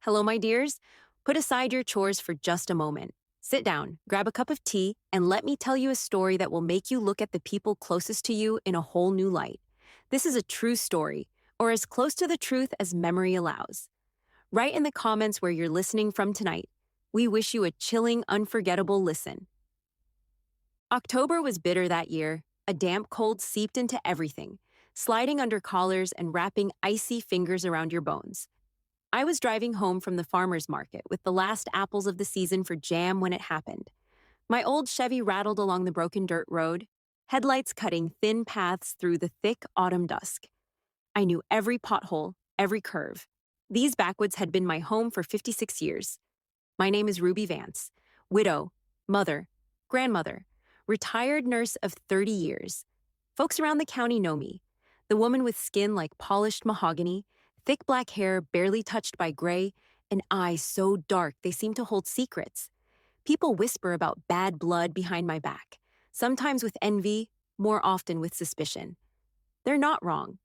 Hello, my dears. Put aside your chores for just a moment. Sit down, grab a cup of tea, and let me tell you a story that will make you look at the people closest to you in a whole new light. This is a true story, or as close to the truth as memory allows. Write in the comments where you're listening from tonight. We wish you a chilling, unforgettable listen. October was bitter that year. A damp cold seeped into everything, sliding under collars and wrapping icy fingers around your bones. I was driving home from the farmer's market with the last apples of the season for jam when it happened. My old Chevy rattled along the broken dirt road, headlights cutting thin paths through the thick autumn dusk. I knew every pothole, every curve. These backwoods had been my home for 56 years. My name is Ruby Vance, widow, mother, grandmother, retired nurse of 30 years. Folks around the county know me, the woman with skin like polished mahogany, thick black hair barely touched by gray, and eyes so dark they seem to hold secrets. People whisper about bad blood behind my back, sometimes with envy, more often with suspicion. They're not wrong.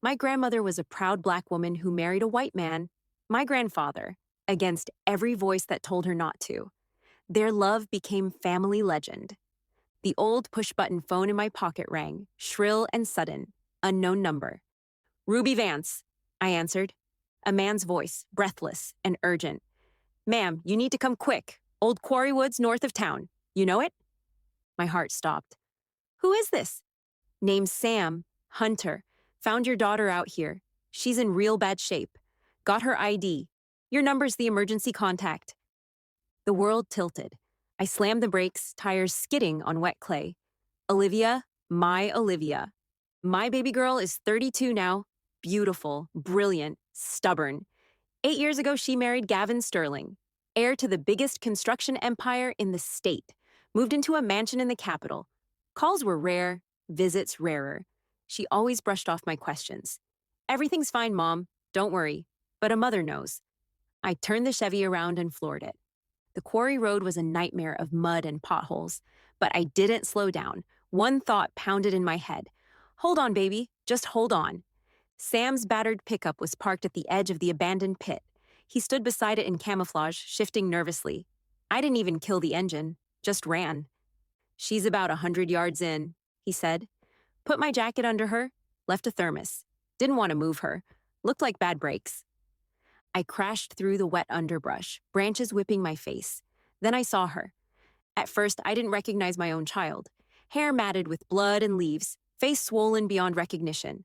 My grandmother was a proud black woman who married a white man, my grandfather, against every voice that told her not to. Their love became family legend. The old push-button phone in my pocket rang, shrill and sudden, unknown number. Ruby Vance, I answered. A man's voice, breathless and urgent. Ma'am, you need to come quick. Old Quarry Woods north of town. You know it? My heart stopped. Who is this? Name's Sam, Hunter. Found your daughter out here. She's in real bad shape. Got her ID. Your number's the emergency contact. The world tilted. I slammed the brakes, tires skidding on wet clay. Olivia, my Olivia. My baby girl is 32 now. Beautiful, brilliant, stubborn. 8 years ago, she married Gavin Sterling, heir to the biggest construction empire in the state, moved into a mansion in the capital. Calls were rare, visits rarer. She always brushed off my questions. Everything's fine, Mom. Don't worry. But a mother knows. I turned the Chevy around and floored it. The quarry road was a nightmare of mud and potholes, but I didn't slow down. One thought pounded in my head. Hold on, baby. Just hold on. Sam's battered pickup was parked at the edge of the abandoned pit. He stood beside it in camouflage, shifting nervously. I didn't even kill the engine, just ran. She's about 100 yards in, he said. Put my jacket under her, left a thermos. Didn't want to move her. Looked like bad brakes. I crashed through the wet underbrush, branches whipping my face. Then I saw her. At first, I didn't recognize my own child. Hair matted with blood and leaves, face swollen beyond recognition.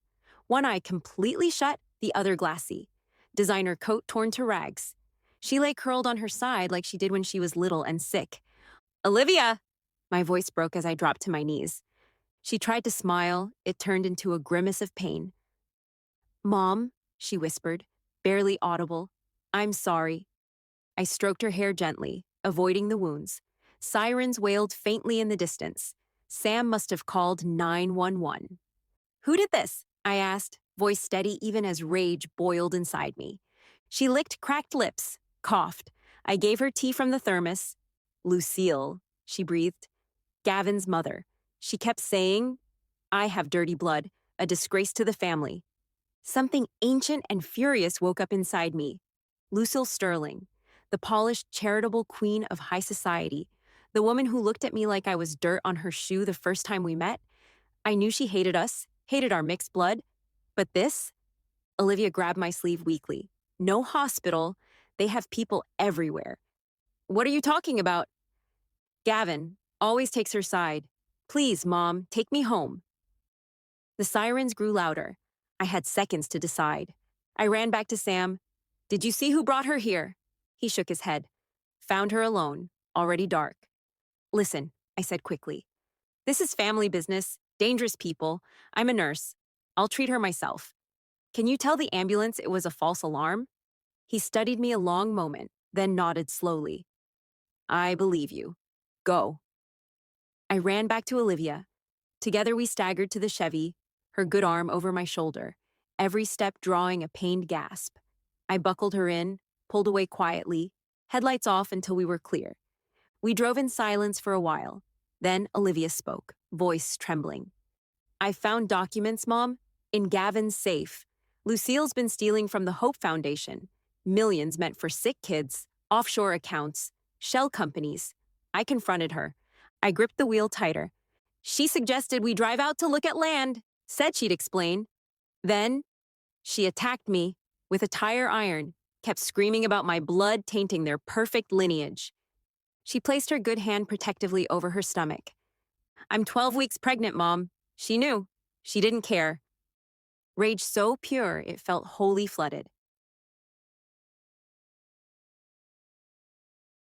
One eye completely shut, the other glassy. Designer coat torn to rags. She lay curled on her side like she did when she was little and sick. Olivia! My voice broke as I dropped to my knees. She tried to smile. It turned into a grimace of pain. Mom, she whispered, barely audible. I'm sorry. I stroked her hair gently, avoiding the wounds. Sirens wailed faintly in the distance. Sam must have called 911. Who did this? I asked, voice steady even as rage boiled inside me. She licked cracked lips, coughed. I gave her tea from the thermos. Lucille, she breathed. Gavin's mother. She kept saying, I have dirty blood, a disgrace to the family. Something ancient and furious woke up inside me. Lucille Sterling, the polished, charitable queen of high society, the woman who looked at me like I was dirt on her shoe the first time we met. I knew she hated us, hated our mixed blood. But this? Olivia grabbed my sleeve weakly. No hospital. They have people everywhere. What are you talking about? Gavin always takes her side. Please, Mom, take me home. The sirens grew louder. I had seconds to decide. I ran back to Sam. Did you see who brought her here? He shook his head. Found her alone, already dark. Listen, I said quickly. This is family business, dangerous people. I'm a nurse. I'll treat her myself. Can you tell the ambulance it was a false alarm? He studied me a long moment, then nodded slowly. I believe you. Go. I ran back to Olivia. Together we staggered to the Chevy, her good arm over my shoulder, every step drawing a pained gasp. I buckled her in, pulled away quietly, headlights off until we were clear. We drove in silence for a while. Then Olivia spoke, voice trembling. I found documents, Mom, in Gavin's safe. Lucille's been stealing from the Hope Foundation. Millions meant for sick kids, offshore accounts, shell companies. I confronted her. I gripped the wheel tighter. She suggested we drive out to look at land, said she'd explain. Then she attacked me with a tire iron, kept screaming about my blood tainting their perfect lineage. She placed her good hand protectively over her stomach. I'm 12 weeks pregnant, Mom. She knew. She didn't care. Rage so pure it felt wholly flooded.